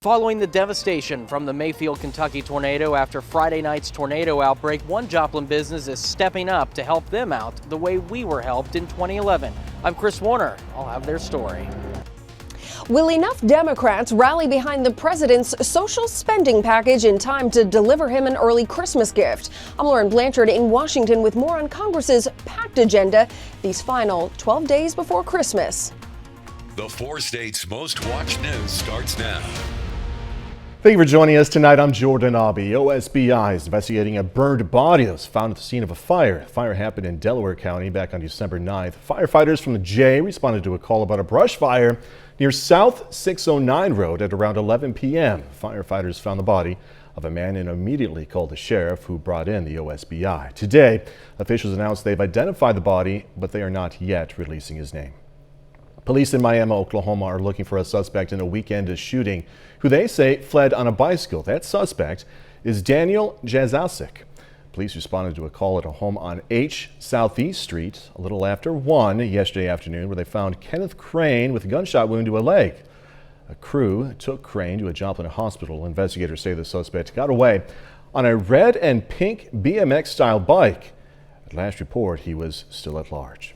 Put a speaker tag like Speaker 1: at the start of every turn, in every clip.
Speaker 1: Following the devastation from the Mayfield, Kentucky tornado after Friday night's tornado outbreak, one Joplin business is stepping up to help them out the way we were helped in 2011. I'm Chris Warner. I'll have their story.
Speaker 2: Will enough Democrats rally behind the president's social spending package in time to deliver him an early Christmas gift? I'm Lauren Blanchard in Washington with more on Congress's packed agenda these final 12 days before Christmas.
Speaker 3: The four states' most watched news starts now.
Speaker 4: Thank you for joining us tonight. I'm Jordan Abbey. OSBI is investigating a burned body that was found at the scene of a fire. The fire happened in Delaware County back on December 9th. Firefighters from the J responded to a call about a brush fire near South 609 Road at around 11 p.m. Firefighters found the body of a man and immediately called the sheriff, who brought in the OSBI. Today, officials announced they've identified the body, but they are not yet releasing his name. Police in Miami, Oklahoma are looking for a suspect in a weekend shooting who they say fled on a bicycle. That suspect is Daniel Jazasik. Police responded to a call at a home on H Southeast Street a little after 1 yesterday afternoon, where they found Kenneth Crane with a gunshot wound to a leg. A crew took Crane to a Joplin hospital. Investigators say the suspect got away on a red and pink BMX-style bike. At last report, he was still at large.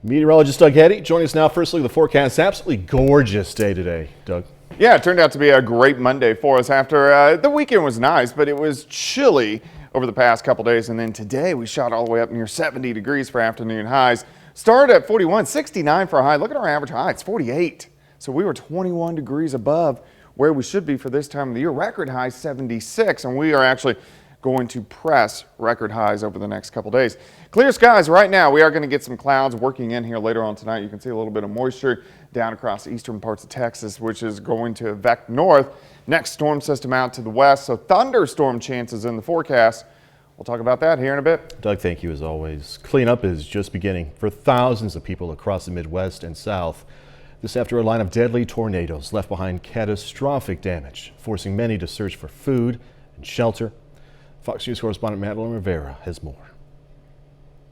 Speaker 4: Meteorologist Doug Eddy joining us now. First look at the forecast. Absolutely gorgeous day today, Doug.
Speaker 5: Yeah, it turned out to be a great Monday for us after the weekend was nice, but it was chilly over the past couple days. And then today we shot all the way up near 70 degrees for afternoon highs. Started at 41, 69 for a high. Look at our average high. It's 48. So we were 21 degrees above where we should be for this time of the year. Record high 76, and we are actually going to press record highs over the next couple days. Clear skies right now. We are going to get some clouds working in here later on tonight. You can see a little bit of moisture down across the eastern parts of Texas, which is going to vect north. Next storm system out to the west, so thunderstorm chances in the forecast. We'll talk about that here in a bit.
Speaker 4: Doug, thank you as always. Cleanup is just beginning for thousands of people across the Midwest and South. This after a line of deadly tornadoes left behind catastrophic damage, forcing many to search for food and shelter. Fox News correspondent Madeline Rivera has more.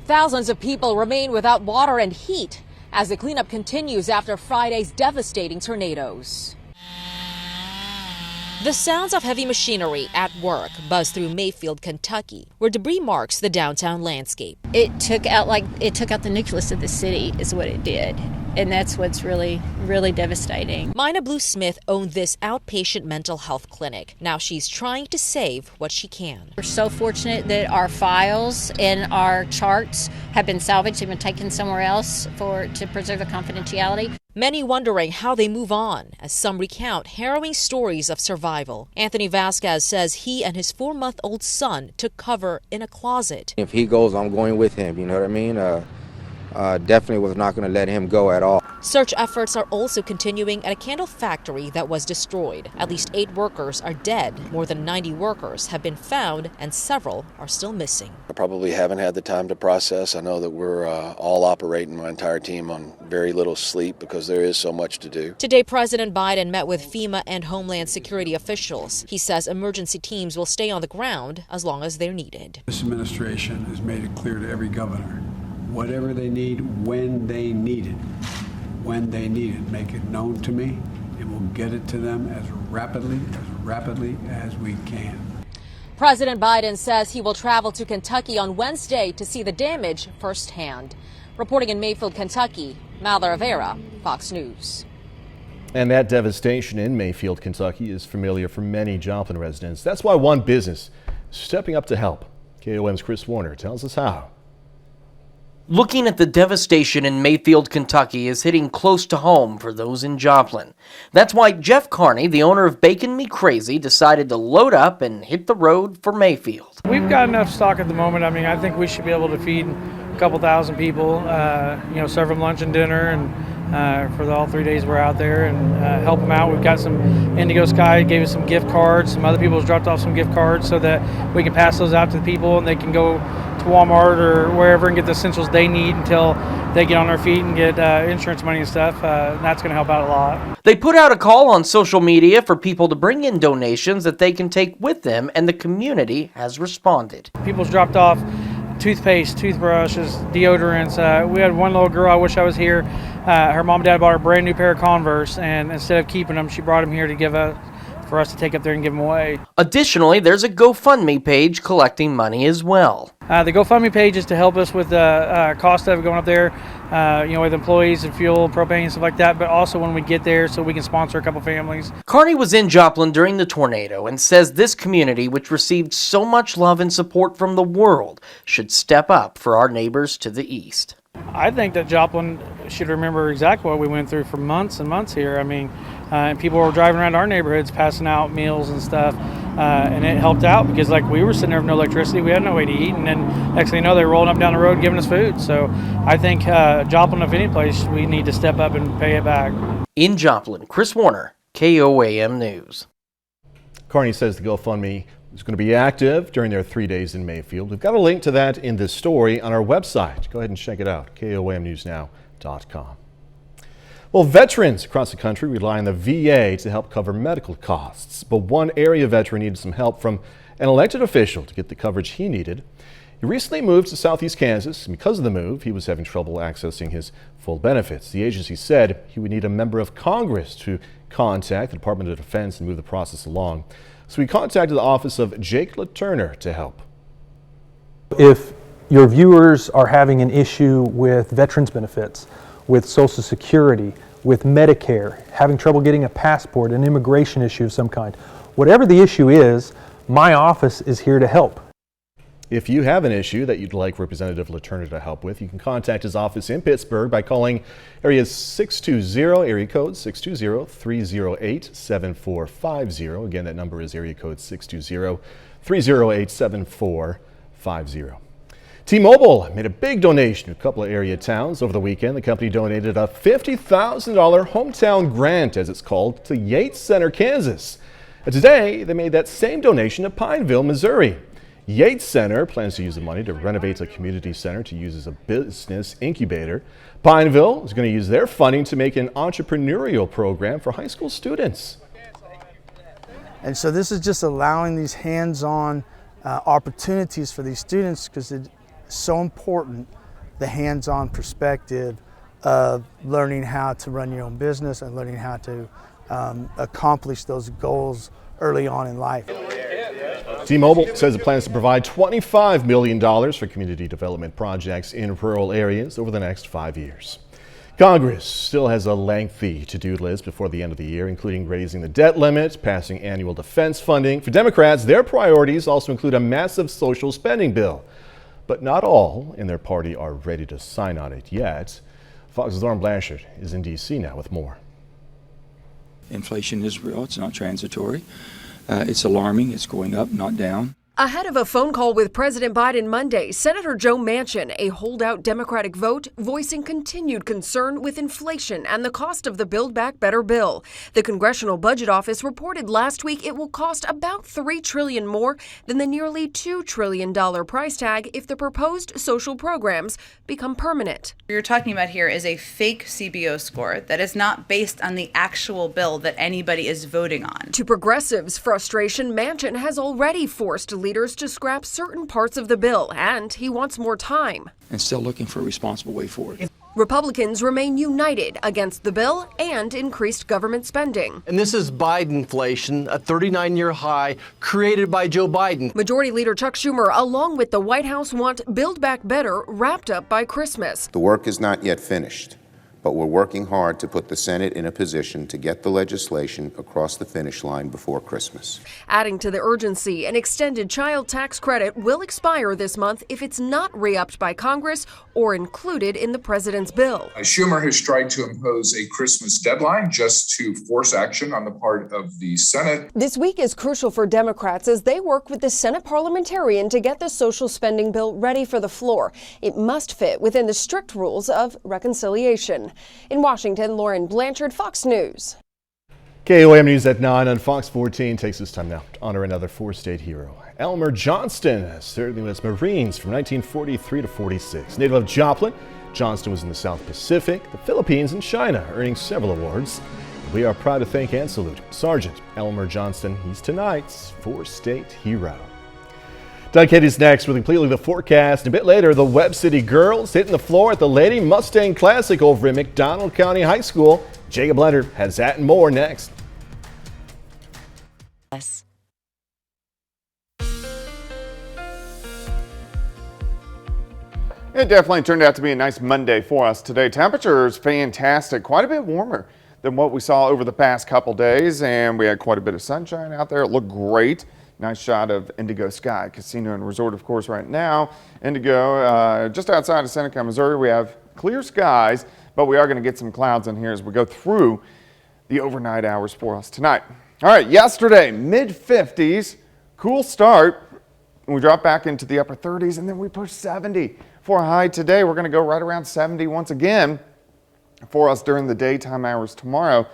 Speaker 6: Thousands of people remain without water and heat as the cleanup continues after Friday's devastating tornadoes. The sounds of heavy machinery at work buzz through Mayfield, Kentucky, where debris marks the downtown landscape.
Speaker 7: It took out the nucleus of the city is what it did. And that's what's really, really devastating.
Speaker 6: Mina Blue Smith owned this outpatient mental health clinic. Now she's trying to save what she can.
Speaker 7: We're so fortunate that our files and our charts have been salvaged and been taken somewhere else to preserve the confidentiality.
Speaker 6: Many wondering how they move on, as some recount harrowing stories of survival. Anthony Vasquez says he and his 4-month-old son took cover in a closet.
Speaker 8: If he goes, I'm going with him, you know what I mean? Definitely was not going to let him go at all.
Speaker 6: Search efforts are also continuing at a candle factory that was destroyed. At least 8 workers are dead. More than 90 workers have been found, and several are still missing.
Speaker 9: I probably haven't had the time to process. I know that we're all operating, my entire team, on very little sleep because there is so much to do.
Speaker 6: Today, President Biden met with FEMA and Homeland Security officials. He says emergency teams will stay on the ground as long as they're needed.
Speaker 10: This administration has made it clear to every governor, whatever they need, when they need it. When they need it, make it known to me, and we'll get it to them as rapidly as we can.
Speaker 6: President Biden says he will travel to Kentucky on Wednesday to see the damage firsthand. Reporting in Mayfield, Kentucky, Madeline Rivera, Fox News.
Speaker 4: And that devastation in Mayfield, Kentucky is familiar for many Joplin residents. That's why one business is stepping up to help. KOM's Chris Warner tells us how.
Speaker 1: Looking at the devastation in Mayfield, Kentucky is hitting close to home for those in Joplin. That's why Jeff Carney, the owner of Bacon Me Crazy, decided to load up and hit the road for Mayfield.
Speaker 11: We've got enough stock at the moment. I mean, I think we should be able to feed a couple thousand people, serve them lunch and dinner, and for all 3 days we're out there and help them out. We've got some Indigo Sky gave us some gift cards. Some other people have dropped off some gift cards so that we can pass those out to the people and they can go to Walmart or wherever and get the essentials they need until they get on their feet and get insurance money and stuff. That's going to help out a lot.
Speaker 1: They put out a call on social media for people to bring in donations that they can take with them, and the community has responded.
Speaker 11: People's dropped off toothpaste, toothbrushes, deodorants. We had one little girl, I wish I was here. Her mom and dad bought her a brand new pair of Converse, and instead of keeping them, she brought them here to give us, for us to take up there and give them away.
Speaker 1: Additionally, there's a GoFundMe page collecting money as well.
Speaker 11: The GoFundMe page is to help us with the cost of going up there, with employees and fuel, propane and stuff like that, but also when we get there so we can sponsor a couple families.
Speaker 1: Carney was in Joplin during the tornado and says this community, which received so much love and support from the world, should step up for our neighbors to the east.
Speaker 11: I think that Joplin should remember exactly what we went through for months and months here. I mean, and people were driving around our neighborhoods passing out meals and stuff, and it helped out because like we were sitting there with no electricity, we had no way to eat, and then next thing you know they're rolling up down the road giving us food. So I think Joplin, if any place, we need to step up and pay it back.
Speaker 1: In Joplin, Chris Warner, KOAM News.
Speaker 4: Carney says the GoFundMe is going to be active during their 3 days in Mayfield. We've got a link to that in this story on our website. Go ahead and check it out, KOAMnewsnow.com. Well, veterans across the country rely on the VA to help cover medical costs, but one area veteran needed some help from an elected official to get the coverage he needed. He recently moved to southeast Kansas, and because of the move, he was having trouble accessing his full benefits. The agency said he would need a member of Congress to contact the Department of Defense and move the process along. So we contacted the office of Jake LaTurner to help.
Speaker 12: If your viewers are having an issue with veterans benefits, with Social Security, with Medicare, having trouble getting a passport, an immigration issue of some kind, whatever the issue is, my office is here to help.
Speaker 4: If you have an issue that you'd like Representative LaTurner to help with, you can contact his office in Pittsburgh by calling area code 620-308-7450. Again, that number is area code 620-308-7450. T-Mobile made a big donation to a couple of area towns over the weekend. The company donated a $50,000 hometown grant, as it's called, to Yates Center, Kansas. And today, they made that same donation to Pineville, Missouri. Yates Center plans to use the money to renovate a community center to use as a business incubator. Pineville is going to use their funding to make an entrepreneurial program for high school students.
Speaker 13: And so this is just allowing these hands-on opportunities for these students, because it's so important, the hands-on perspective of learning how to run your own business and learning how to accomplish those goals early on in life.
Speaker 4: T-Mobile says it plans to provide $25 million for community development projects in rural areas over the next 5 years. Congress still has a lengthy to-do list before the end of the year, including raising the debt limit, passing annual defense funding. For Democrats, their priorities also include a massive social spending bill. But not all in their party are ready to sign on it yet. Fox's Lauren Blanchard is in D.C. now with more.
Speaker 14: Inflation is real. It's not transitory. It's alarming. It's going up, not down.
Speaker 2: Ahead of a phone call with President Biden Monday, Senator Joe Manchin, a holdout Democratic vote, voicing continued concern with inflation and the cost of the Build Back Better bill. The Congressional Budget Office reported last week it will cost about $3 trillion more than the nearly $2 trillion price tag if the proposed social programs become permanent.
Speaker 15: What you're talking about here is a fake CBO score that is not based on the actual bill that anybody is voting on.
Speaker 2: To progressives' frustration, Manchin has already forced leaders to scrap certain parts of the bill, and he wants more time.
Speaker 14: And still looking for a responsible way forward.
Speaker 2: Republicans remain united against the bill and increased government spending.
Speaker 16: And this is Bidenflation, a 39-year high created by Joe Biden.
Speaker 2: Majority Leader Chuck Schumer, along with the White House, want Build Back Better wrapped up by Christmas.
Speaker 17: The work is not yet finished, but we're working hard to put the Senate in a position to get the legislation across the finish line before Christmas.
Speaker 2: Adding to the urgency, an extended child tax credit will expire this month if it's not re-upped by Congress or included in the president's bill.
Speaker 18: Schumer has tried to impose a Christmas deadline just to force action on the part of the Senate.
Speaker 2: This week is crucial for Democrats as they work with the Senate parliamentarian to get the social spending bill ready for the floor. It must fit within the strict rules of reconciliation. In Washington, Lauren Blanchard, Fox News.
Speaker 4: KOAM News at 9 on Fox 14 takes this time now to honor another four-state hero. Elmer Johnston served in the U.S. Marines from 1943 to 46. Native of Joplin, Johnston was in the South Pacific, the Philippines, and China, earning several awards. We are proud to thank and salute Sergeant Elmer Johnston. He's tonight's four-state hero. Doug Katie's next with completely the forecast. A bit later, the Webb City girls hitting the floor at the Lady Mustang Classic over at McDonald County High School. Jacob Leonard has that and more next.
Speaker 19: Yes.
Speaker 5: It definitely turned out to be a nice Monday for us today. Temperatures fantastic, quite a bit warmer than what we saw over the past couple days, and we had quite a bit of sunshine out there. It looked great. Nice shot of Indigo Sky Casino and Resort, of course, right now. Indigo, just outside of Seneca, Missouri, we have clear skies, but we are going to get some clouds in here as we go through the overnight hours for us tonight. All right, yesterday, mid-50s, cool start. We drop back into the upper 30s, and then we push 70 for a high today. We're going to go right around 70 once again for us during the daytime hours tomorrow.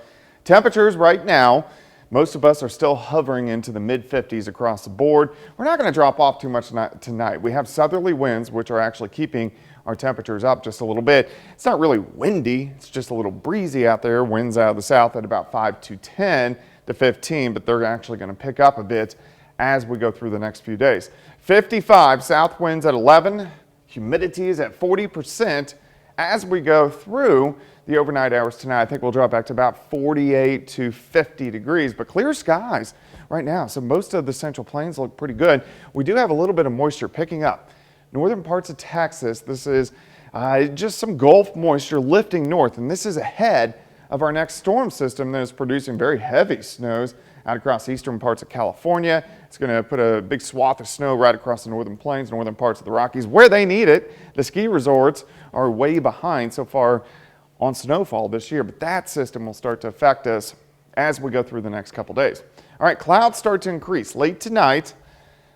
Speaker 5: Temperatures right now, most of us are still hovering into the mid-50s across the board. We're not going to drop off too much tonight. We have southerly winds, which are actually keeping our temperatures up just a little bit. It's not really windy. It's just a little breezy out there. Winds out of the south at about 5 to 10 to 15, but they're actually going to pick up a bit as we go through the next few days. 55 south winds at 11. Humidity is at 40% as we go through the overnight hours tonight. I think we'll drop back to about 48 to 50 degrees, but clear skies right now. So most of the Central Plains look pretty good. We do have a little bit of moisture picking up. Northern parts of Texas, this is just some Gulf moisture lifting north, and this is ahead of our next storm system that is producing very heavy snows out across eastern parts of California. It's going to put a big swath of snow right across the northern plains, northern parts of the Rockies, where they need it. The ski resorts are way behind so far on snowfall this year, but that system will start to affect us as we go through the next couple days. All right, clouds start to increase late tonight.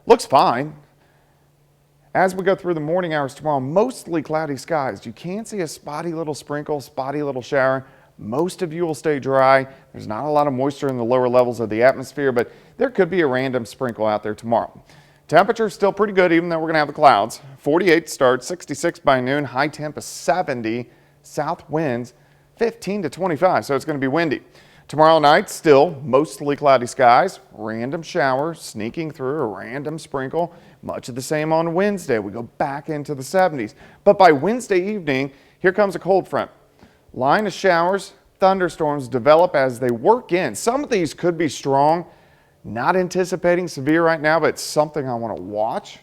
Speaker 5: Looks fine. As we go through the morning hours tomorrow, mostly cloudy skies. You can see a spotty little sprinkle, spotty little shower. Most of you will stay dry. There's not a lot of moisture in the lower levels of the atmosphere, but there could be a random sprinkle out there tomorrow. Temperature's still pretty good, even though we're going to have the clouds. 48 start, 66 by noon, high temp is 70. South winds 15 to 25, so it's going to be windy. Tomorrow night, still mostly cloudy skies, random shower sneaking through, a random sprinkle. Much of the same on Wednesday. We go back into the 70s. But by Wednesday evening, here comes a cold front. Line of showers, thunderstorms develop as they work in. Some of these could be strong. Not anticipating severe right now, but it's something I want to watch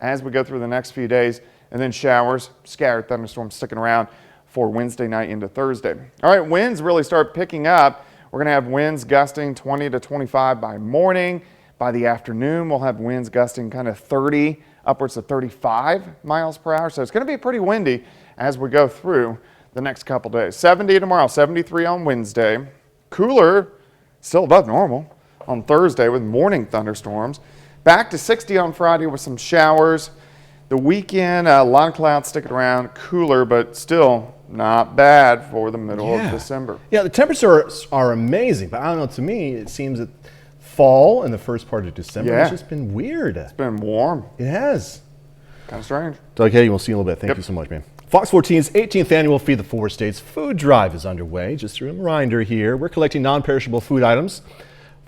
Speaker 5: as we go through the next few days. And then showers, scattered thunderstorms sticking around for Wednesday night into Thursday. All right, winds really start picking up. We're going to have winds gusting 20 to 25 by morning. By the afternoon, we'll have winds gusting kind of 30, upwards of 35 miles per hour. So it's going to be pretty windy as we go through the next couple days. 70 tomorrow, 73 on Wednesday. Cooler, still above normal on Thursday with morning thunderstorms. Back to 60 on Friday with some showers. The weekend, a lot of clouds sticking around, cooler, but still not bad for the middle of December.
Speaker 4: Yeah, the temperatures are amazing, but I don't know, to me, it seems that fall and the first part of December has just been weird.
Speaker 5: It's been warm.
Speaker 4: It has.
Speaker 5: Kind of strange.
Speaker 4: Doug Katie, we'll see you in a little bit. Thank you so much, man. Fox 14's 18th annual Feed the Four States food drive is underway. Just a reminder here, we're collecting non-perishable food items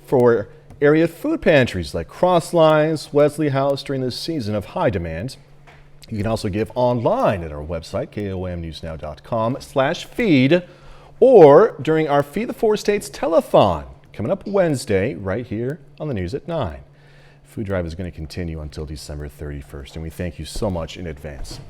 Speaker 4: for area food pantries like Crosslines, Wesley House during this season of high demand. You can also give online at our website, komnewsnow.com/feed, or during our Feed the Four States telethon coming up Wednesday right here on the news at 9. Food drive is going to continue until December 31st, and we thank you so much in advance.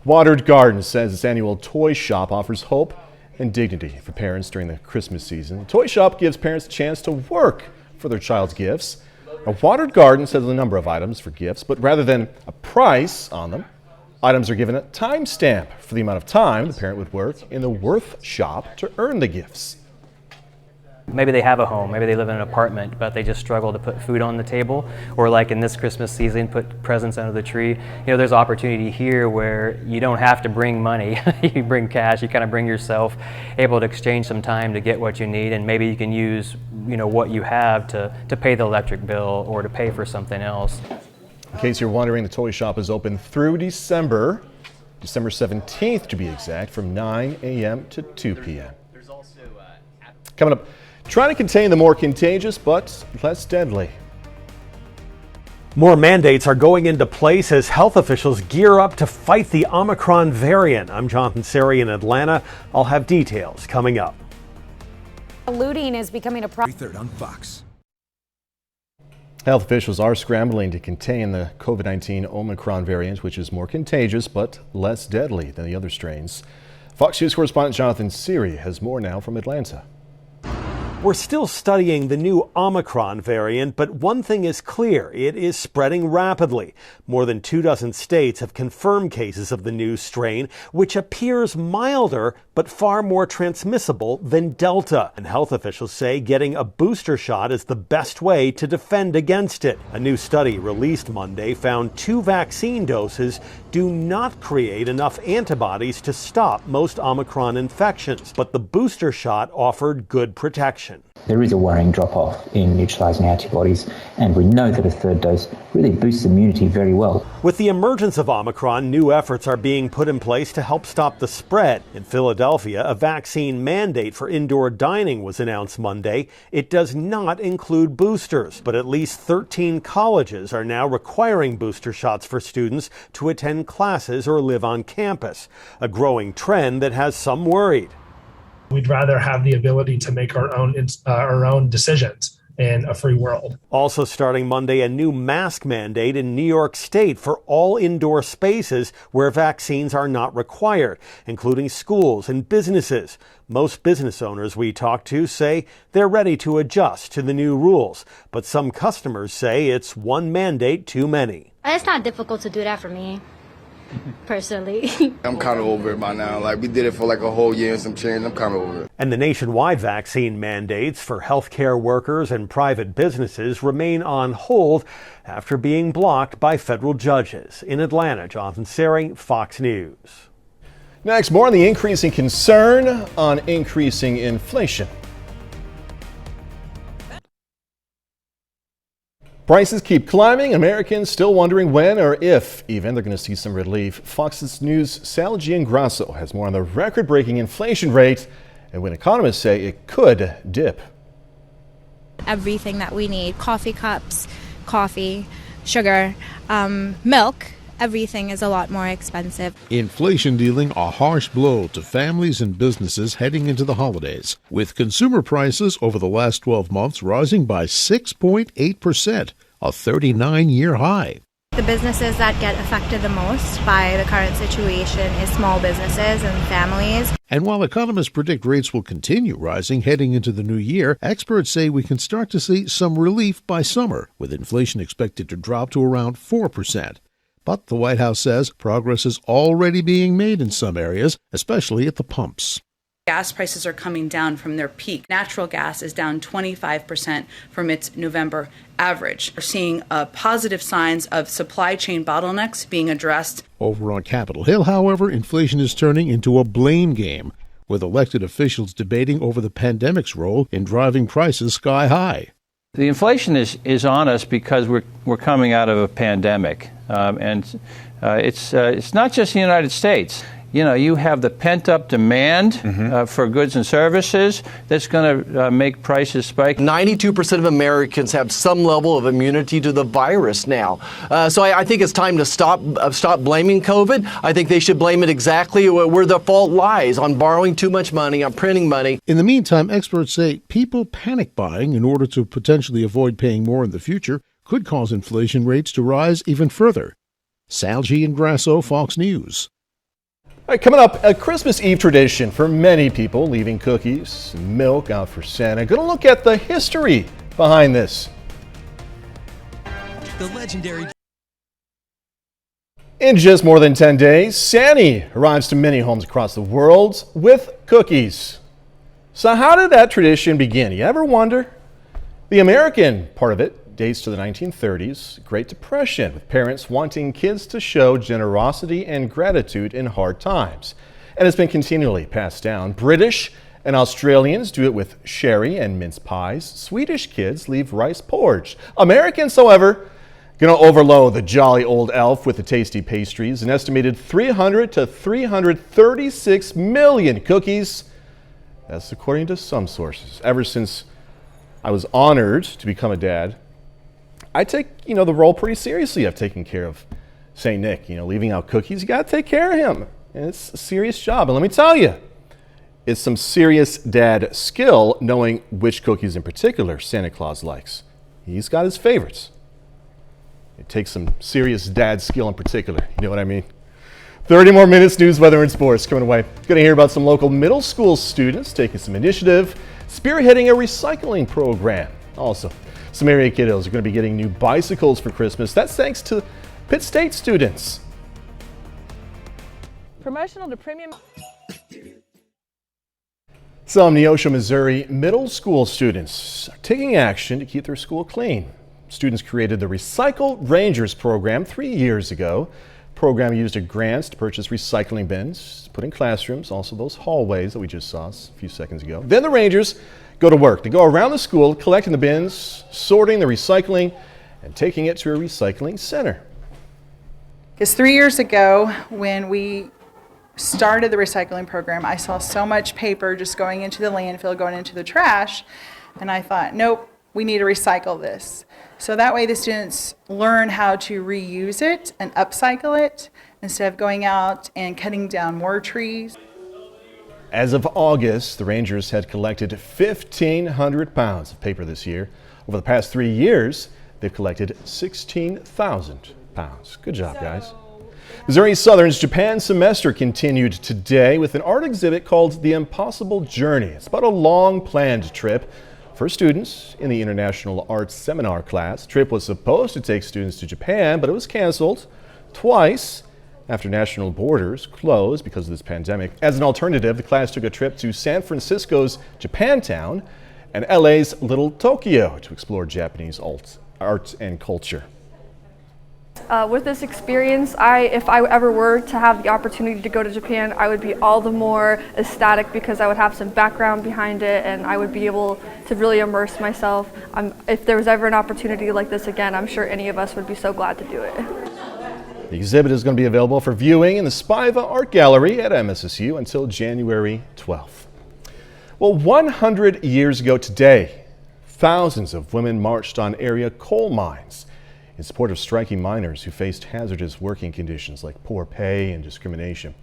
Speaker 4: Watered Garden says its annual toy shop offers hope and dignity for parents during the Christmas season. The toy shop gives parents a chance to work for their child's gifts. Now, Watered Garden says a number of items for gifts, but rather than a price on them, items are given a timestamp for the amount of time the parent would work in the Worth shop to earn the gifts.
Speaker 20: Maybe they have a home, maybe they live in an apartment, but they just struggle to put food on the table, or like in this Christmas season, put presents under the tree. You know, there's opportunity here where you don't have to bring money. You bring cash, you kind of bring yourself, able to exchange some time to get what you need, and maybe you can use, you know, what you have to pay the electric bill or to pay for something else.
Speaker 4: In case you're wondering, the toy shop is open through December 17th to be exact, from 9 a.m. to 2 p.m. Coming up, trying to contain the more contagious but less deadly
Speaker 19: More mandates are going into place as health officials gear up to fight the Omicron variant. I'm Jonathan Seri in Atlanta. I'll have details coming up.
Speaker 21: Looting is becoming a problem.
Speaker 22: 3rd on Fox.
Speaker 4: Health officials are scrambling to contain the COVID-19 Omicron variant, which is more contagious but less deadly than the other strains. Fox News correspondent Jonathan Seri has more now from Atlanta.
Speaker 19: We're still studying the new Omicron variant, but one thing is clear. It is spreading rapidly. More than 24 states have confirmed cases of the new strain, which appears milder but far more transmissible than Delta. And health officials say getting a booster shot is the best way to defend against it. A new study released Monday found 2 vaccine doses do not create enough antibodies to stop most Omicron infections, but the booster shot offered good protection.
Speaker 23: There is a worrying drop-off in neutralizing antibodies, and we know that a 3rd dose really boosts immunity very well.
Speaker 19: With the emergence of Omicron, new efforts are being put in place to help stop the spread. In Philadelphia, a vaccine mandate for indoor dining was announced Monday. It does not include boosters, but at least 13 colleges are now requiring booster shots for students to attend classes or live on campus, a growing trend that has some worried.
Speaker 24: We'd rather have the ability to make our own decisions in a free world.
Speaker 19: Also starting Monday, a new mask mandate in New York State for all indoor spaces where vaccines are not required, including schools and businesses. Most business owners we talk to say they're ready to adjust to the new rules, but some customers say it's one mandate too many.
Speaker 25: It's not difficult to do that for me. Personally.
Speaker 26: I'm kind of over it by now. Like, we did it for like a whole year and some change. I'm kind of over it.
Speaker 19: And the nationwide vaccine mandates for healthcare workers and private businesses remain on hold after being blocked by federal judges. In Atlanta, Jonathan Seri, Fox News.
Speaker 4: Next, more on the increasing concern on increasing inflation. Prices keep climbing. Americans still wondering when or if even they're going to see some relief. Fox News' Sal Giangrasso has more on the record-breaking inflation rate and when economists say it could dip.
Speaker 27: Everything that we need, coffee cups, coffee, sugar, milk, everything is a lot more expensive.
Speaker 28: Inflation dealing a harsh blow to families and businesses heading into the holidays, with consumer prices over the last 12 months rising by 6.8%, a 39-year high.
Speaker 27: The businesses that get affected the most by the current situation is small businesses and families.
Speaker 28: And while economists predict rates will continue rising heading into the new year, experts say we can start to see some relief by summer, with inflation expected to drop to around 4%. But the White House says progress is already being made in some areas, especially at the pumps.
Speaker 15: Gas prices are coming down from their peak. Natural gas is down 25% from its November average. We're seeing positive signs of supply chain bottlenecks being addressed.
Speaker 28: Over on Capitol Hill, however, inflation is turning into a blame game, with elected officials debating over the pandemic's role in driving prices sky high.
Speaker 29: The inflation is on us because we're coming out of a pandemic, and it's not just the United States. You know, you have the pent-up demand for goods and services that's going to make prices spike.
Speaker 16: 92% of Americans have some level of immunity to the virus now. So I think it's time to stop blaming COVID. I think they should blame it exactly where the fault lies, on borrowing too much money, on printing money.
Speaker 28: In the meantime, experts say people panic buying in order to potentially avoid paying more in the future could cause inflation rates to rise even further. Sal Giangrasso, Fox News.
Speaker 4: All right, coming up, a Christmas Eve tradition for many people, leaving cookies and milk out for Santa. Going to look at the history behind this.
Speaker 22: The legendary.
Speaker 4: In just more than 10 days, Santa arrives to many homes across the world with cookies. So how did that tradition begin? You ever wonder? The American part of it dates to the 1930s, Great Depression, with parents wanting kids to show generosity and gratitude in hard times. And it's been continually passed down. British and Australians do it with sherry and mince pies. Swedish kids leave rice porridge. Americans, however, going to overload the jolly old elf with the tasty pastries. An estimated 300 to 336 million cookies. That's according to some sources. Ever since I was honored to become a dad, I take, the role pretty seriously of taking care of St. Nick, leaving out cookies. You got to take care of him. And it's a serious job. And let me tell you, it's some serious dad skill knowing which cookies in particular Santa Claus likes. He's got his favorites. It takes some serious dad skill in particular. You know what I mean? 30 more minutes, news, weather, and sports coming away. Going to hear about some local middle school students taking some initiative, spearheading a recycling program. Also, some area kiddos are going to be getting new bicycles for Christmas. That's thanks to Pitt State students.
Speaker 1: Promotional to premium.
Speaker 4: Some Neosho, Missouri middle school students are taking action to keep their school clean. Students created the Recycle Rangers program 3 years ago. The program used grants to purchase recycling bins, put in classrooms, also those hallways that we just saw a few seconds ago. Then the Rangers go to work. They go around the school collecting the bins, sorting the recycling, and taking it to a recycling center.
Speaker 3: Because 3 years ago, when we started the recycling program, I saw so much paper just going into the landfill, going into the trash, and I thought, nope, we need to recycle this. So that way the students learn how to reuse it and upcycle it instead of going out and cutting down more trees.
Speaker 4: As of August, the Rangers had collected 1,500 pounds of paper this year. Over the past 3 years, they've collected 16,000 pounds. Good job, guys. Missouri Southern's Japan semester continued today with an art exhibit called The Impossible Journey. It's about a long-planned trip for students in the International Arts Seminar class. The trip was supposed to take students to Japan, but it was canceled twice after national borders closed because of this pandemic. As an alternative, the class took a trip to San Francisco's Japantown and LA's Little Tokyo to explore Japanese art and culture.
Speaker 6: With this experience, if I ever were to have the opportunity to go to Japan, I would be all the more ecstatic because I would have some background behind it and I would be able to really immerse myself. If there was ever an opportunity like this again, I'm sure any of us would be so glad to do it.
Speaker 4: The exhibit is going to be available for viewing in the Spiva Art Gallery at MSSU until January 12th. Well, 100 years ago today, thousands of women marched on area coal mines in support of striking miners who faced hazardous working conditions like poor pay and discrimination.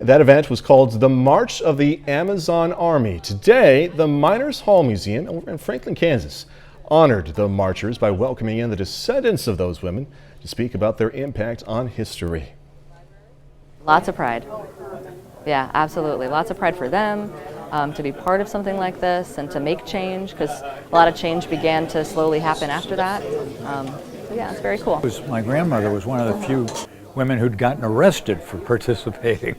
Speaker 4: That event was called the March of the Amazon Army. Today, the Miners Hall Museum over in Franklin, Kansas, honored the marchers by welcoming in the descendants of those women to speak about their impact on history.
Speaker 7: Lots of pride. Yeah, absolutely. Lots of pride for them to be part of something like this and to make change, because a lot of change began to slowly happen after that. So yeah, it's very cool.
Speaker 8: My grandmother was one of the few women who'd gotten arrested for participating.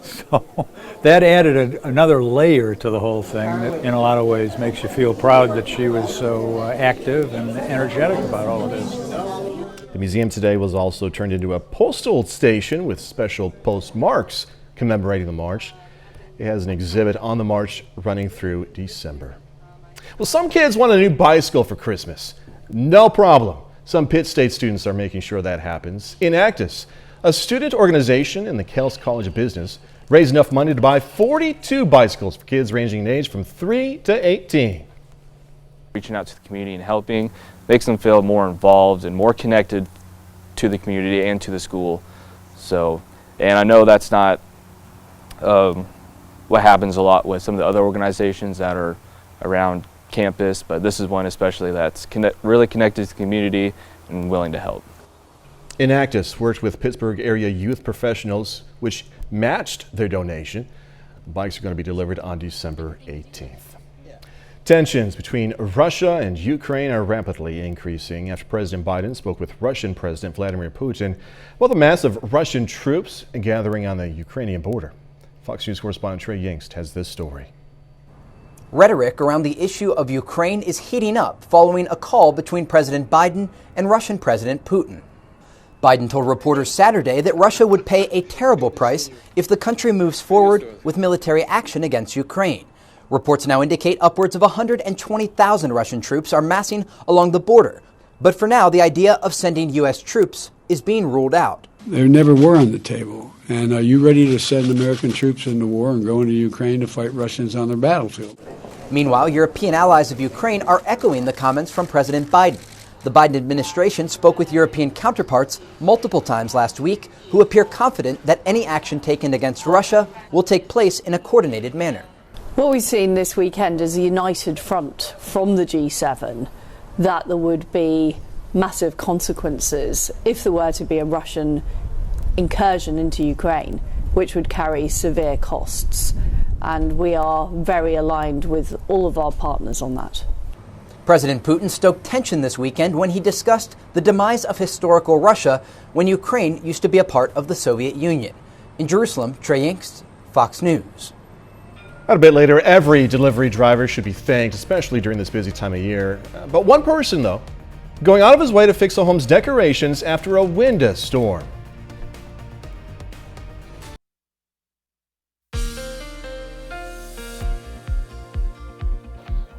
Speaker 8: So that added another layer to the whole thing that in a lot of ways makes you feel proud that she was so active and energetic about all of this.
Speaker 4: The museum today was also turned into a postal station with special postmarks commemorating the march. It has an exhibit on the march running through December. Well, some kids want a new bicycle for Christmas. No problem. Some Pitt State students are making sure that happens. Enactus, a student organization in the Kels College of Business, raised enough money to buy 42 bicycles for kids ranging in age from 3 to 18.
Speaker 9: Reaching out to the community and helping makes them feel more involved and more connected to the community and to the school. So, and I know that's not what happens a lot with some of the other organizations that are around campus, but this is one especially that's really connected to the community and willing to help.
Speaker 4: Enactus worked with Pittsburgh area youth professionals, which matched their donation. The bikes are going to be delivered on December 18th. Tensions between Russia and Ukraine are rapidly increasing after President Biden spoke with Russian President Vladimir Putin about the massive Russian troops gathering on the Ukrainian border. Fox News correspondent Trey Yingst has this story.
Speaker 10: Rhetoric around the issue of Ukraine is heating up following a call between President Biden and Russian President Putin. Biden told reporters Saturday that Russia would pay a terrible price if the country moves forward with military action against Ukraine. Reports now indicate upwards of 120,000 Russian troops are massing along the border. But for now, the idea of sending U.S. troops is being ruled out.
Speaker 11: They never were on the table. And are you ready to send American troops into war and go into Ukraine to fight Russians on their battlefield?
Speaker 10: Meanwhile, European allies of Ukraine are echoing the comments from President Biden. The Biden administration spoke with European counterparts multiple times last week who appear confident that any action taken against Russia will take place in a coordinated manner.
Speaker 1: What we've seen this weekend is a united front from the G7 that there would be massive consequences if there were to be a Russian incursion into Ukraine, which would carry severe costs. And we are very aligned with all of our partners on that.
Speaker 10: President Putin stoked tension this weekend when he discussed the demise of historical Russia when Ukraine used to be a part of the Soviet Union. In Jerusalem, Trey Yanks, Fox News.
Speaker 4: A bit later, every delivery driver should be thanked, especially during this busy time of year. But one person, though, going out of his way to fix a home's decorations after a windstorm.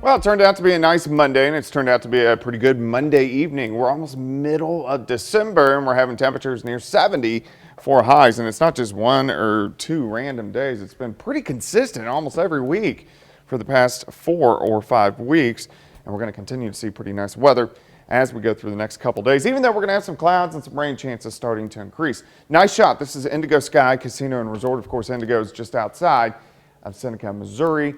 Speaker 2: Well, it turned out to be a nice Monday, and it's turned out to be a pretty good Monday evening. We're almost middle of December, and we're having temperatures near 70 for highs. And it's not just one or two random days. It's been pretty consistent almost every week for the past 4 or 5 weeks. And we're going to continue to see pretty nice weather as we go through the next couple days, even though we're going to have some clouds and some rain chances starting to increase. Nice shot. This is Indigo Sky Casino and Resort. Of course, Indigo is just outside of Seneca, Missouri,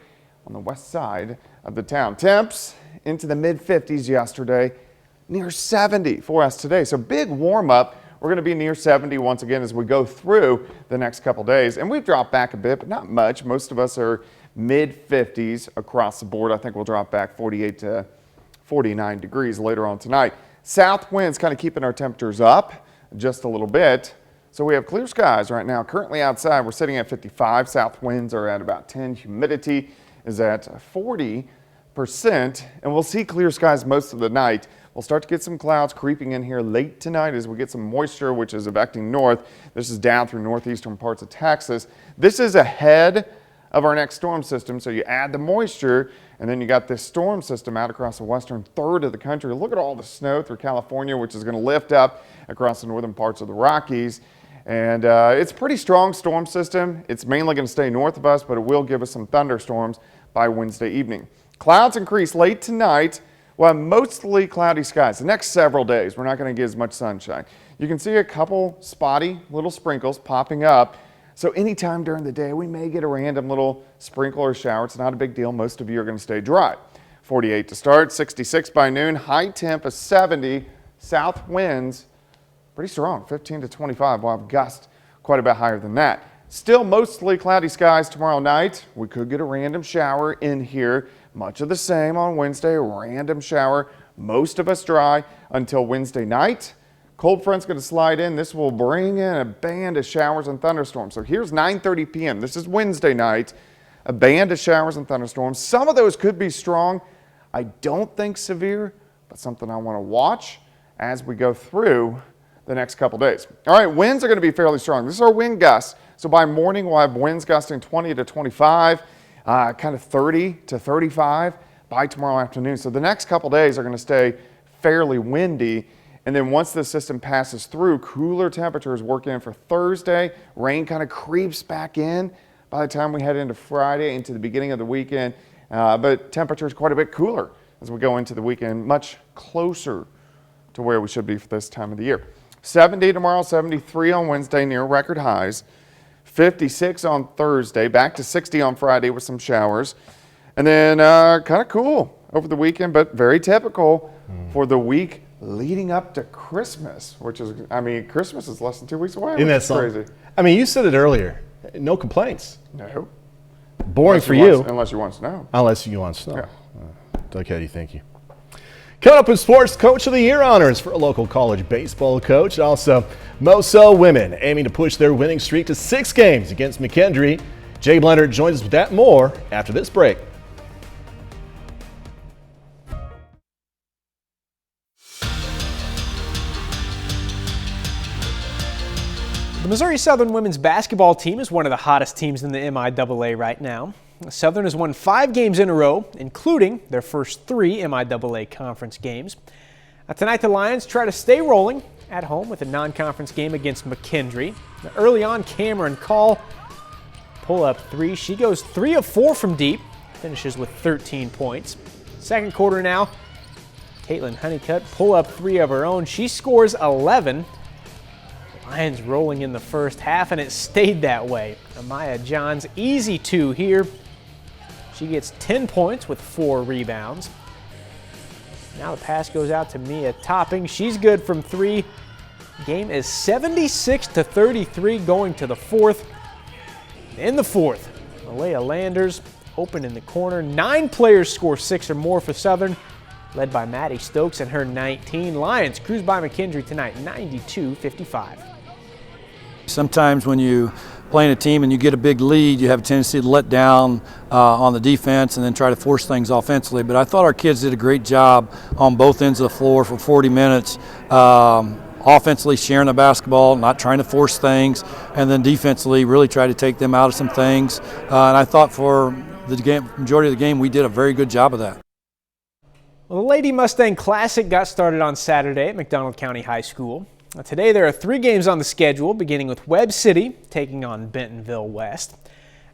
Speaker 2: on the west side of the town. Temps into the mid-50s yesterday, near 70 for us today. So big warm up. We're going to be near 70 once again as we go through the next couple days. And we've dropped back a bit, but not much. Most of us are mid-50s across the board. I think we'll drop back 48 to 49 degrees later on tonight. South winds kind of keeping our temperatures up just a little bit. So we have clear skies right now. Currently outside, we're sitting at 55. South winds are at about 10. Humidity is at 40%, and we'll see clear skies most of the night. We'll start to get some clouds creeping in here late tonight as we get some moisture, which is affecting north. This is down through northeastern parts of Texas. This is ahead of our next storm system, so you add the moisture, and then you got this storm system out across the western third of the country. Look at all the snow through California, which is going to lift up across the northern parts of the Rockies. And it's a pretty strong storm system. It's mainly going to stay north of us, but it will give us some thunderstorms by Wednesday evening. Clouds increase late tonight. We'll have mostly cloudy skies. The next several days, we're not going to get as much sunshine. You can see a couple spotty little sprinkles popping up. So anytime during the day, we may get a random little sprinkle or shower. It's not a big deal. Most of you are going to stay dry. 48 to start, 66 by noon, high temp of 70, south winds pretty strong, 15 to 25. We'll have gusts quite a bit higher than that. Still mostly cloudy skies tomorrow night. We could get a random shower in here. Much of the same on Wednesday, a random shower. Most of us dry until Wednesday night. Cold front's going to slide in. This will bring in a band of showers and thunderstorms. So here's 9:30 p.m. This is Wednesday night. A band of showers and thunderstorms. Some of those could be strong. I don't think severe, but something I want to watch as we go through the next couple days. All right, winds are going to be fairly strong. This is our wind gusts. So by morning, we'll have winds gusting 20 to 25, kind of 30 to 35 by tomorrow afternoon. So the next couple days are going to stay fairly windy. And then once the system passes through, cooler temperatures work in for Thursday. Rain kind of creeps back in by the time we head into Friday, into the beginning of the weekend. But temperatures quite a bit cooler as we go into the weekend, much closer to where we should be for this time of the year. 70 tomorrow, 73 on Wednesday, near record highs. 56 on Thursday, back to 60 on Friday with some showers. And then kind of cool over the weekend, but very typical for the week leading up to Christmas, which is, I mean, Christmas is less than 2 weeks away, which is crazy.
Speaker 4: I mean, you said it earlier. No complaints.
Speaker 2: No.
Speaker 4: Boring for you.
Speaker 2: Unless you want snow.
Speaker 4: Unless you want snow.
Speaker 2: Yeah.
Speaker 4: Okay, thank you. Coming up in sports, Coach of the Year honors for a local college baseball coach. Also, Moso women aiming to push their winning streak to 6 games against McKendree. Jay Blender joins us with that and more after this break.
Speaker 5: The Missouri Southern women's basketball team is one of the hottest teams in the MIAA right now. Southern has won 5 games in a row, including their first 3 MIAA conference games. Tonight, the Lions try to stay rolling at home with a non-conference game against McKendree. Early on, Cameron Call pull up 3. She goes 3 of 4 from deep, finishes with 13 points. Second quarter now, Caitlin Honeycutt pull up 3 of her own. She scores 11. Lions rolling in the first half, and it stayed that way. Amaya Johns, easy 2 here. She gets 10 points with 4 rebounds. Now the pass goes out to Mia Topping. She's good from 3. Game is 76-33 going to the 4th. In the 4th, Malaya Landers open in the corner. 9 players score 6 or more for Southern, led by Maddie Stokes and her 19. Lions cruise by McKendree tonight, 92-55.
Speaker 8: Sometimes when you play in a team and you get a big lead, you have a tendency to let down on the defense and then try to force things offensively. But I thought our kids did a great job on both ends of the floor for 40 minutes, offensively sharing the basketball, not trying to force things, and then defensively really try to take them out of some things. And I thought for the majority of the game, we did a very good job of that.
Speaker 5: Well, the Lady Mustang Classic got started on Saturday at McDonald County High School. Today there are 3 games on the schedule, beginning with Webb City taking on Bentonville West.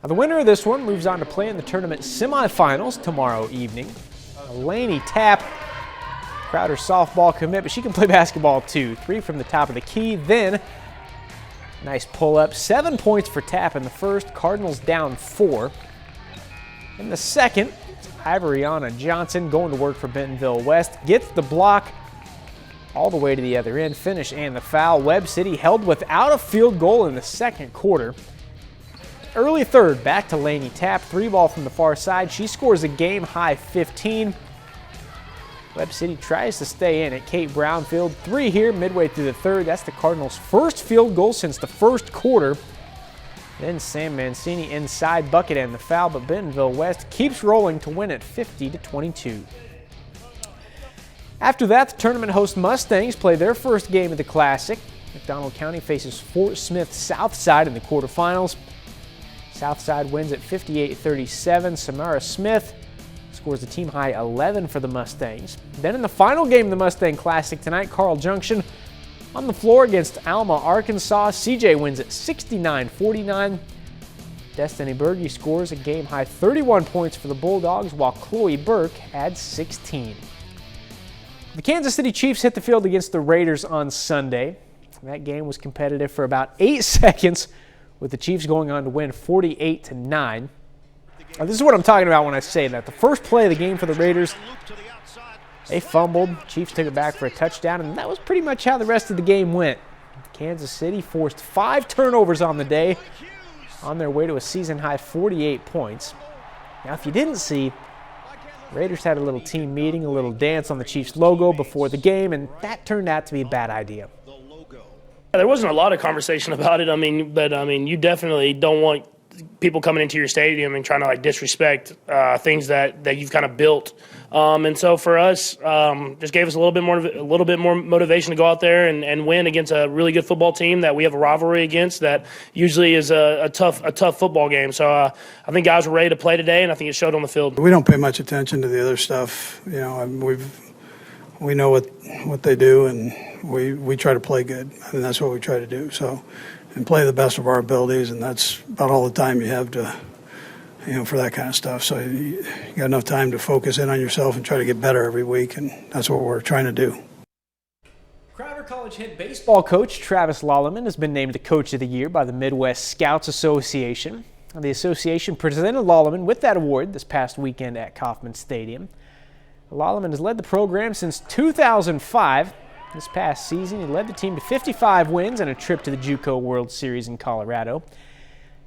Speaker 5: Now, the winner of this one moves on to play in the tournament semifinals tomorrow evening. Lainey Tapp, Crowder softball commit, but she can play basketball too. 3 from the top of the key, then nice pull-up. 7 points for Tapp in the first. Cardinals down 4. In the second, Ivoriana Johnson going to work for Bentonville West. Gets the block all the way to the other end. Finish and the foul. Webb City held without a field goal in the second quarter. Early third, back to Lainey Tapp. 3-ball from the far side. She scores a game-high 15. Webb City tries to stay in it. Kate Brownfield, 3 here midway through the third. That's the Cardinals' first field goal since the first quarter. Then Sam Mancini inside, bucket and the foul, but Bentonville West keeps rolling to win it 50-22. After that, the tournament host Mustangs play their first game of the Classic. McDonald County faces Fort Smith Southside in the quarterfinals. Southside wins at 58-37. Samara Smith scores a team-high 11 for the Mustangs. Then in the final game of the Mustang Classic tonight, Carl Junction on the floor against Alma, Arkansas. CJ wins at 69-49. Destiny Berge scores a game-high 31 points for the Bulldogs, while Chloe Burke adds 16. The Kansas City Chiefs hit the field against the Raiders on Sunday. That game was competitive for about 8 seconds, with the Chiefs going on to win 48-9. Now, this is what I'm talking about when I say that. The first play of the game for the Raiders, they fumbled. Chiefs took it back for a touchdown, and that was pretty much how the rest of the game went. Kansas City forced 5 turnovers on the day, on their way to a season-high 48 points. Now, if you didn't see, Raiders had a little team meeting, a little dance on the Chiefs logo before the game, and that turned out to be a bad idea.
Speaker 12: There wasn't a lot of conversation about it. But you definitely don't want people coming into your stadium and trying to disrespect things that you've kind of built. And so for us, just gave us a little bit more motivation to go out there and win against a really good football team that we have a rivalry against. That usually is a tough football game. So I think guys were ready to play today, and I think it showed on the field.
Speaker 11: We don't pay much attention to the other stuff. We know what they do, and we try to play good. That's what we try to do. So, and play the best of our abilities, and that's about all the time you have to, for that kind of stuff. So you got enough time to focus in on yourself and try to get better every week, and that's what we're trying to do.
Speaker 5: Crowder College head baseball coach Travis Lolleman has been named the Coach of the Year by the Midwest Scouts Association. The association presented Lolleman with that award this past weekend at Kauffman Stadium. Lolleman has led the program since 2005. This past season, he led the team to 55 wins and a trip to the JUCO World Series in Colorado.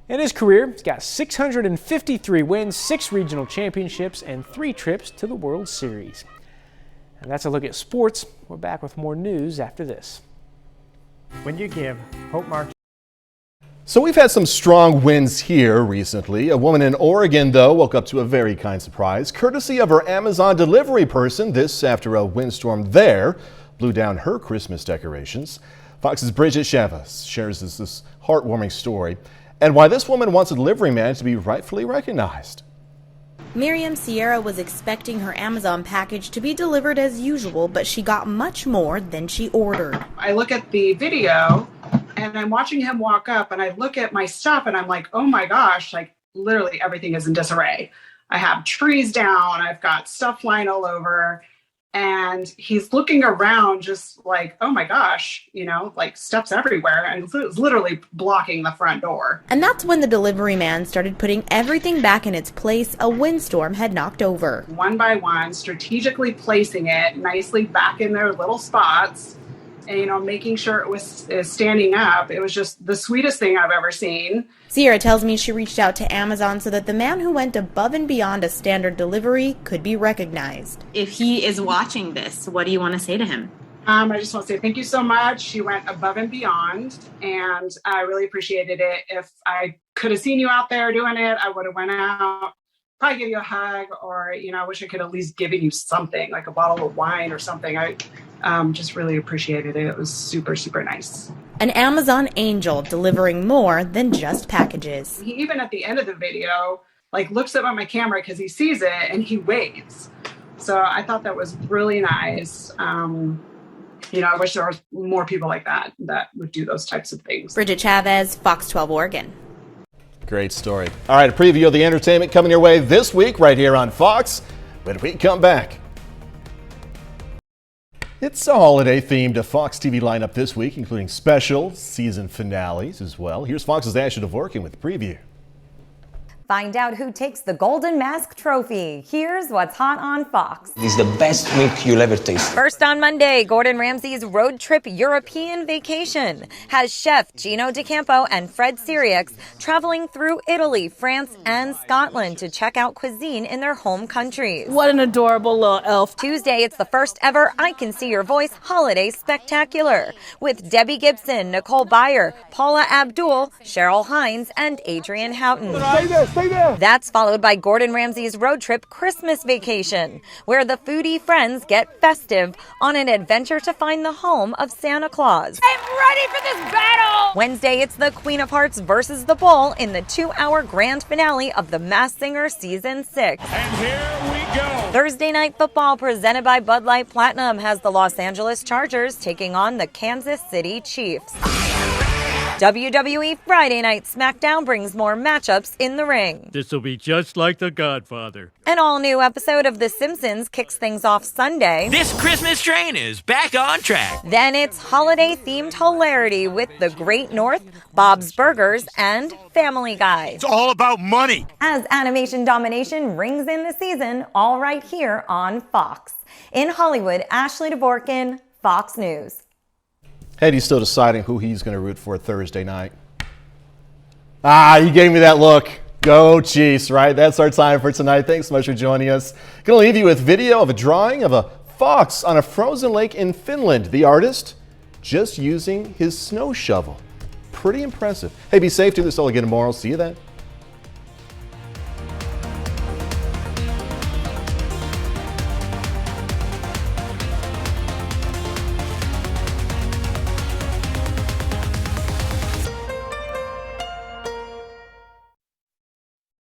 Speaker 5: In his career, he's got 653 wins, 6 regional championships, and 3 trips to the World Series. And that's a look at sports. We're back with more news after this. When you give, Hope March.
Speaker 4: So we've had some strong wins here recently. A woman in Oregon, though, woke up to a very kind surprise, courtesy of her Amazon delivery person. This after a windstorm there blew down her Christmas decorations. Fox's Bridget Chavez shares this heartwarming story and why this woman wants a delivery man to be rightfully recognized.
Speaker 13: Miriam Sierra was expecting her Amazon package to be delivered as usual, but she got much more than she ordered.
Speaker 14: I look at the video and I'm watching him walk up and I look at my stuff and I'm like, oh my gosh, literally everything is in disarray. I have trees down, I've got stuff flying all over. and he's looking around just like, oh my gosh, you know, like steps everywhere, and it's literally blocking the front door.
Speaker 13: And that's when the delivery man started putting everything back in its place a windstorm had knocked over.
Speaker 14: One by one, strategically placing it nicely back in their little spots, and, you know, making sure it was standing up. It was just the sweetest thing I've ever seen.
Speaker 13: Sierra tells me she reached out to Amazon so that the man who went above and beyond a standard delivery could be recognized.
Speaker 17: If he is watching this, what do you want to say to him?
Speaker 14: I just want to say thank you so much. She went above and beyond, and I really appreciated it. If I could have seen you out there doing it, I would have went out, probably give you a hug, or, you know, I wish I could at least given you something, like a bottle of wine or something. I just really appreciated it. It was super, super nice.
Speaker 13: An Amazon angel delivering more than just packages.
Speaker 14: He even at the end of the video, like, looks up at my camera because he sees it and he waves. So I thought that was really nice. You know, I wish there was more people like that would do those types of things.
Speaker 13: Bridget Chavez, Fox 12 Oregon.
Speaker 4: Great story. All right, a preview of the entertainment coming your way this week right here on Fox when we come back. It's a holiday-themed Fox TV lineup this week, including special season finales as well. Here's Fox's Ashley Dvorkin with a preview.
Speaker 18: Find out who takes the Golden Mask Trophy. Here's what's hot on Fox.
Speaker 20: It's the best week you'll ever taste.
Speaker 18: First on Monday, Gordon Ramsay's road trip European vacation has chef Gino DeCampo and Fred Sirieix traveling through Italy, France, and Scotland to check out cuisine in their home countries.
Speaker 1: What an adorable little elf.
Speaker 18: Tuesday, it's the first ever I Can See Your Voice Holiday Spectacular with Debbie Gibson, Nicole Byer, Paula Abdul, Cheryl Hines, and Adrienne Houghton. That's followed by Gordon Ramsay's road trip Christmas Vacation, where the foodie friends get festive on an adventure to find the home of Santa Claus. I'm ready for this battle! Wednesday, it's the Queen of Hearts versus the Bull in the 2-hour grand finale of The Masked Singer Season 6.
Speaker 21: And here we go!
Speaker 18: Thursday Night Football presented by Bud Light Platinum has the Los Angeles Chargers taking on the Kansas City Chiefs. WWE Friday Night SmackDown brings more matchups in the ring.
Speaker 21: This will be just like The Godfather.
Speaker 18: An all-new episode of The Simpsons kicks things off Sunday.
Speaker 22: This Christmas train is back on track.
Speaker 18: Then it's holiday-themed hilarity with The Great North, Bob's Burgers, and Family Guy.
Speaker 22: It's all about money.
Speaker 18: As animation domination rings in the season, all right here on Fox. In Hollywood, Ashley Dvorkin, Fox News.
Speaker 4: Eddie's still deciding who he's going to root for Thursday night. You gave me that look. Go Chiefs, right? That's our time for tonight. Thanks so much for joining us. Going to leave you with video of a drawing of a fox on a frozen lake in Finland. The artist just using his snow shovel. Pretty impressive. Hey, be safe. Do this all again tomorrow. See you then.